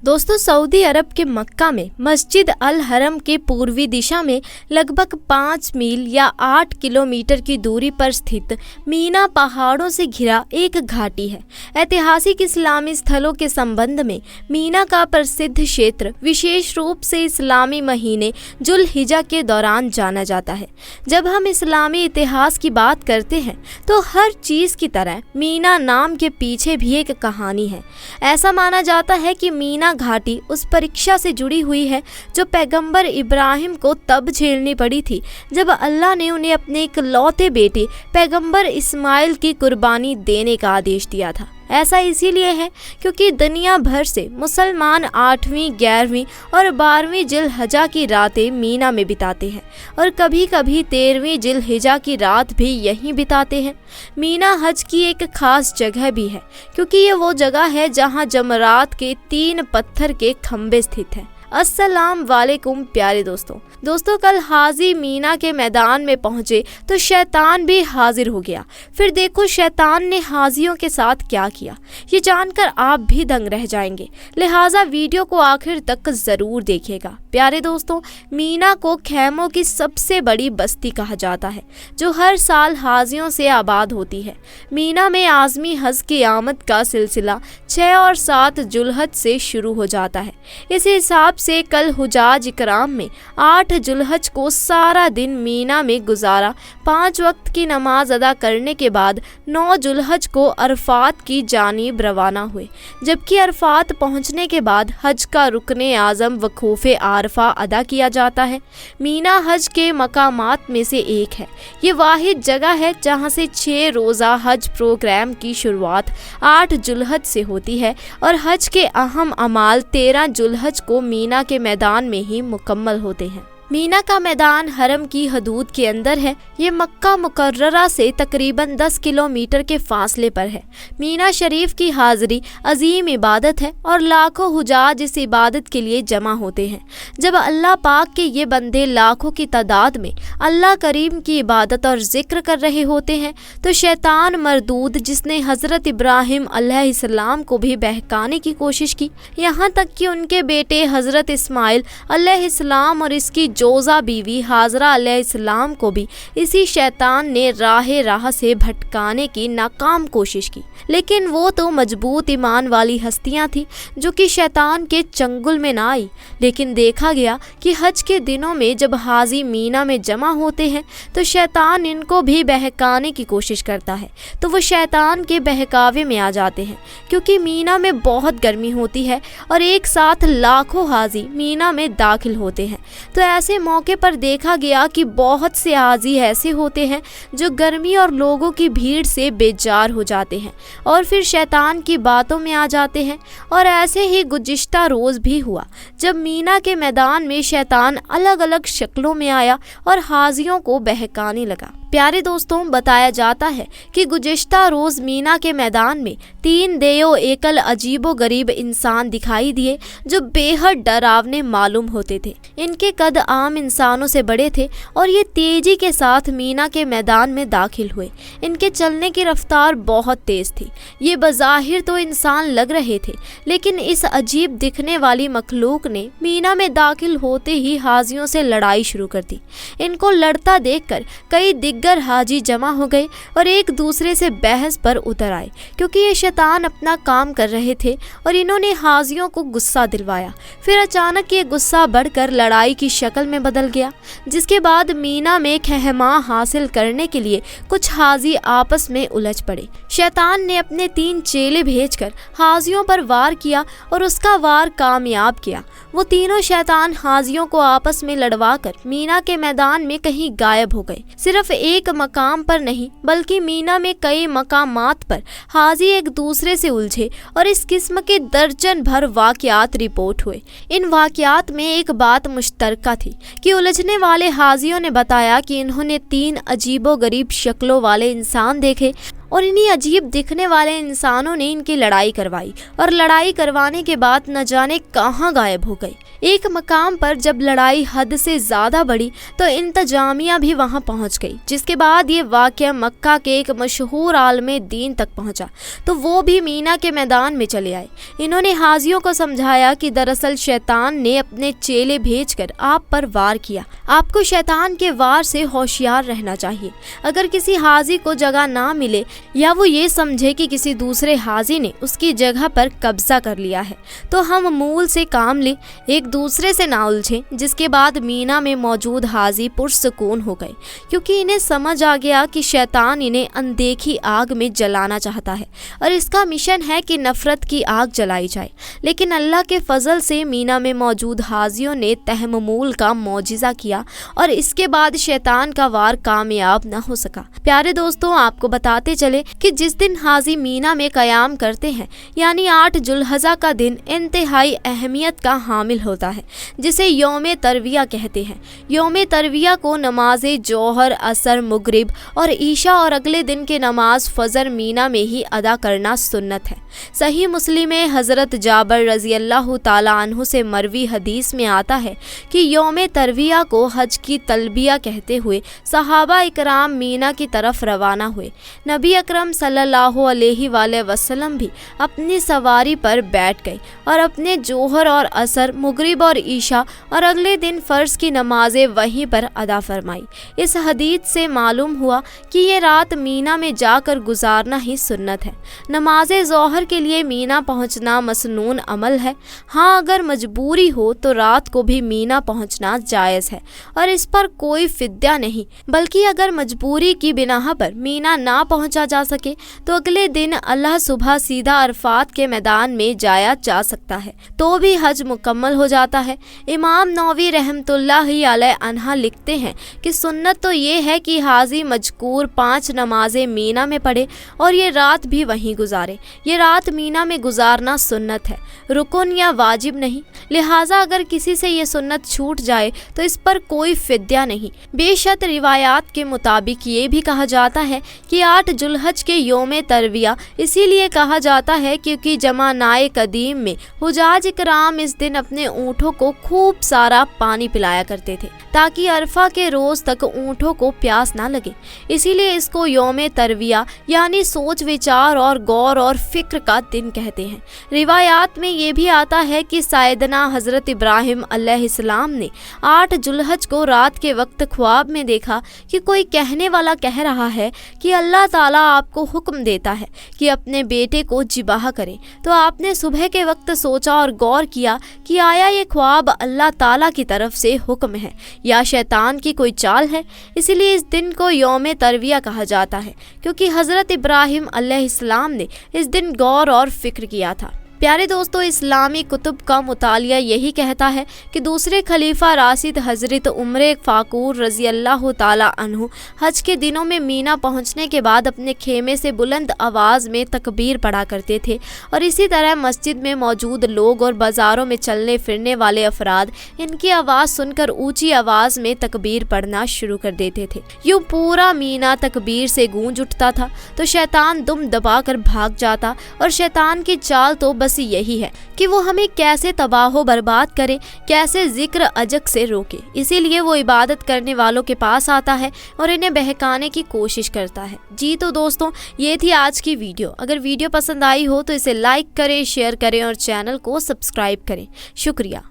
दोस्तों, सऊदी अरब के मक्का में मस्जिद अल हरम के पूर्वी दिशा में लगभग 5 मील या 8 किलोमीटर की दूरी पर स्थित मीना पहाड़ों से घिरा एक घाटी है। ऐतिहासिक इस्लामी स्थलों के संबंध में मीना का प्रसिद्ध क्षेत्र विशेष रूप से इस्लामी महीने जुल हिजा के दौरान जाना जाता है। जब हम इस्लामी इतिहास की बात करते हैं तो हर चीज़ की तरह मीना नाम के पीछे भी एक कहानी है। ऐसा माना जाता है कि मीना घाटी उस परीक्षा से जुड़ी हुई है जो पैगंबर इब्राहिम को तब झेलनी पड़ी थी जब अल्लाह ने उन्हें अपने इकलौते बेटे पैगंबर इस्माइल की कुर्बानी देने का आदेश दिया था। ऐसा इसीलिए है क्योंकि दुनिया भर से मुसलमान 8वीं, 11वीं और 12वीं जिलहजा की रातें मीना में बिताते हैं और कभी कभी 13वीं जिलहिजा की रात भी यहीं बिताते हैं। मीना हज की एक खास जगह भी है क्योंकि ये वो जगह है जहाँ जमरात के 3 पत्थर के खंबे स्थित हैं। अस्सलाम वालेकुम प्यारे दोस्तों, कल हाजी मीना के मैदान में पहुंचे तो शैतान भी हाजिर हो गया। फिर देखो शैतान ने हाजियों के साथ क्या किया, ये जानकर आप भी दंग रह जाएंगे। लिहाजा वीडियो को आखिर तक ज़रूर देखिएगा। प्यारे दोस्तों, मीना को खैमों की सबसे बड़ी बस्ती कहा जाता है जो हर साल हाजियों से आबाद होती है। मीना में आज़मी हज की आमद का सिलसिला 6 और 7 जुलहज से शुरू हो जाता है। इस हिसाब से कल हुजाज इकराम में 8 जुलहज को सारा दिन मीना में गुजारा। 5 वक्त की नमाज अदा करने के बाद 9 जुलहज को अरफात की जानिब रवाना हुए, जबकि अरफात पहुंचने के बाद हज का रुकने आज़म वकूफ़े आरफा अदा किया जाता है। मीना हज के मकामात में से एक है। ये वाहिद जगह है जहां से 6 रोज़ा हज प्रोग्राम की शुरुआत 8 जुलहज से होती है और हज के अहम अमाल 13 जुलहज को मीना के मैदान में ही मुकम्मल होते हैं। मीना का मैदान हरम की हदूद के अंदर है। ये मक्का मुकर्ररा से तकरीबन 10 किलोमीटर के फासले पर है। मीना शरीफ की हाज़िरी अजीम इबादत है और लाखों हुजाज इस इबादत के लिए जमा होते हैं। जब अल्लाह पाक के ये बंदे लाखों की तादाद में अल्लाह करीम की इबादत और ज़िक्र कर रहे होते हैं तो शैतान मरदूद, जिसने हज़रत इब्राहिम अलैहिस्सलाम को भी बहकाने की कोशिश की, यहाँ तक कि उनके बेटे हज़रत इस्माइल अलैहिस्सलाम और इसकी जोज़ा बीवी हाजरा अलैहिस्सलाम को भी इसी शैतान ने राह से भटकाने की नाकाम कोशिश की। लेकिन वो तो मजबूत ईमान वाली हस्तियां थी जो कि शैतान के चंगुल में ना आई। लेकिन देखा गया कि हज के दिनों में जब हाजी मीना में जमा होते हैं तो शैतान इनको भी बहकाने की कोशिश करता है, तो वो शैतान के बहकावे में आ जाते हैं क्योंकि मीना में बहुत गर्मी होती है और एक साथ लाखों हाजी मीना में दाखिल होते हैं। तो ऐसे मौके पर देखा गया कि बहुत से हाजी ऐसे होते हैं जो गर्मी और लोगों की भीड़ से बेजार हो जाते हैं और फिर शैतान की बातों में आ जाते हैं। और ऐसे ही गुज़िश्ता रोज़ भी हुआ जब मीना के मैदान में शैतान अलग अलग शक्लों में आया और हाजियों को बहकाने लगा। प्यारे दोस्तों, बताया जाता है कि गुज़िश्ता रोज़ मीना के मैदान में 3 देयो एकल अजीबो गरीब इंसान दिखाई दिए जो बेहद डरावने मालूम होते थे। इनके कद आम इंसानों से बड़े थे और ये तेज़ी के साथ मीना के मैदान में दाखिल हुए। इनके चलने की रफ्तार बहुत तेज़ थी। ये बज़ाहिर तो इंसान लग रहे थे, लेकिन इस अजीब दिखने वाली मखलूक ने मीना में दाखिल होते ही हाजियों से लड़ाई शुरू कर दी। इनको लड़ता देखकर कई दिग्गर हाजी जमा हो गए और एक दूसरे से बहस पर उतर आए क्योंकि ये शैतान अपना काम कर रहे थे और इन्होंने हाजियों को गुस्सा दिलवाया। फिर अचानक ये गुस्सा बढ़कर लड़ाई की शक्ल में बदल गया, जिसके बाद मीना में खहमा हासिल करने के लिए कुछ हाजी आपस में उलझ पड़े। शैतान ने अपने 3 चेले भेजकर हाजियों पर वार किया और उसका वार कामयाब किया। वो तीनों शैतान हाजियों को आपस में लड़वाकर मीना के मैदान में कहीं गायब हो गए। सिर्फ एक मकाम पर नहीं बल्कि मीना में कई मकामात पर हाजी एक दूसरे से उलझे और इस किस्म के दर्जन भर वाक़यात रिपोर्ट हुए। इन वाक़यात में एक बात मुश्तरका थी कि उलझने वाले हाजियों ने बताया कि इन्होंने 3 अजीबो गरीब शक्लों वाले इंसान देखे और इन्हीं अजीब दिखने वाले इंसानों ने इनकी लड़ाई करवाई और लड़ाई करवाने के बाद न जाने कहाँ गायब हो गए। एक मकाम पर जब लड़ाई हद से ज़्यादा बढ़ी तो इंतजामिया भी वहाँ पहुँच गई, जिसके बाद ये वाक़या मक्का के एक मशहूर आलिम दीन तक पहुँचा तो वो भी मीना के मैदान में चले आए। इन्होंने हाजियों को समझाया कि दरअसल शैतान ने अपने चेले भेजकर आप पर वार किया, आपको शैतान के वार से होशियार रहना चाहिए। अगर किसी हाजी को जगह ना मिले या वो ये समझे कि किसी दूसरे हाजी ने उसकी जगह पर कब्जा कर लिया है तो हम मूल से काम लें, एक दूसरे से ना उलझें। जिसके बाद मीना में मौजूद हाजी पुरसुकून हो गए, क्योंकि इन्हें समझ आ गया कि शैतान इन्हें अनदेखी आग में जलाना चाहता है और इसका मिशन है कि नफरत की आग जलाई जाए। लेकिन अल्लाह के फजल से मीना में मौजूद हाजियों ने तहम्मुल का मौजिज़ा किया और इसके बाद शैतान का वार कामयाब न हो सका। प्यारे दोस्तों, आपको बताते चले कि जिस दिन हाजी मीना में क़याम करते हैं यानी 8 जुल्हज़ा का दिन इंतहाई अहमियत का हामिल होता है, जिसे यौम तरविया कहते हैं। यौम तरविया को नमाज जोहर, असर, मगरिब और ईशा और अगले दिन के नमाज फजर मीना में ही अदा करना सुन्नत है। सही मुस्लिम में हज़रत जाबर रज़ी अल्लाह ताला अन्हु से मरवी हदीस में आता है कि यौम तरविया को हज की तलबिया कहते हुए सहाबा इकराम मीना की तरफ रवाना हुए। नबी अकरम सल्लल्लाहु अलैहि वसल्लम भी अपनी सवारी पर बैठ गए और अपने जोहर और असर, मगरिब और ईशा और अगले दिन फ़र्ज़ की नमाजें वहीं पर अदा फरमाई। इस हदीस से मालूम हुआ कि ये रात मीना में जाकर गुजारना ही सुन्नत है। नमाज ज़ोहर के लिए मीना पहुंचना मसनून अमल है। हाँ, अगर मजबूरी हो तो रात को भी मीना पहुंचना जायज़ है और इस पर कोई फिद्या नहीं, बल्कि अगर मजबूरी की बिना पर मीना ना पहुंचा जा सके तो अगले दिन अल्लाह सुबह सीधा अरफात के मैदान में जाया जा सकता है, तो भी हज मुकम्मल हो जाता है। इमाम नौवी रहमतुल्लाहि अलैह लिखते हैं कि सुन्नत तो ये है कि हाजी मजकूर 5 नमाजें मीना में पढ़े और ये रात भी वहीं गुजारे। ये रात मीना में गुजारना सुन्नत है, रुकन या वाजिब नहीं। लिहाजा अगर किसी से ये सुन्नत छूट जाए तो इस पर कोई फिद्या नहीं। बेशक रिवायात के मुताबिक ये भी कहा जाता है कि 8 जुल्हज के यौम तरविया इसीलिए कहा जाता है क्योंकि जमानाए कदीम में हुजाज इकराम इस दिन अपने ऊँटों को खूब सारा पानी पिलाया करते थे ताकि अरफा के रोज़ तक ऊँटों को प्यास ना लगे। इसीलिए इसको यौम तरविया यानी सोच विचार और गौर और फिक्र का दिन कहते हैं। रिवायात में ये भी आता है कि सायदना हज़रत इब्राहिम अलैहिस्सलाम ने 8 जुल्हज को रात के वक्त ख्वाब में देखा कि कोई कहने वाला कह रहा है कि अल्लाह ताला आपको हुक्म देता है कि अपने बेटे को जिबाह करें। तो आपने सुबह के वक्त सोचा और गौर किया कि आया ये ख्वाब अल्लाह ताला की तरफ से हुक्म है या शैतान की कोई चाल है। इसीलिए इस दिन को यौम तरविया कहा जाता है क्योंकि हज़रत इब्राहिम अलैहिस्सलाम ने इस दिन गौर और फिक्र किया था। प्यारे दोस्तों, इस्लामी कुतुब का मुतालिया यही कहता है कि दूसरे खलीफा राशिद हज़रत उमर फ़ारूक रज़ी अल्लाह ताला अन्हु हज के दिनों में मीना पहुंचने के बाद अपने खेमे से बुलंद आवाज़ में तकबीर पढ़ा करते थे और इसी तरह मस्जिद में मौजूद लोग और बाज़ारों में चलने फिरने वाले अफराद इनकी आवाज़ सुनकर ऊंची आवाज़ में तकबीर पढ़ना शुरू कर देते थे। यूँ पूरा मीना तकबीर से गूंज उठता था तो शैतान दुम दबाकर भाग जाता और शैतान की चाल तो बस यही है कि वो हमें कैसे तबाह बर्बाद करे, कैसे जिक्र अजक से रोके। इसीलिए वो इबादत करने वालों के पास आता है और इन्हें बहकाने की कोशिश करता है। जी तो दोस्तों, ये थी आज की वीडियो। अगर वीडियो पसंद आई हो तो इसे लाइक करें, शेयर करें और चैनल को सब्सक्राइब करें। शुक्रिया।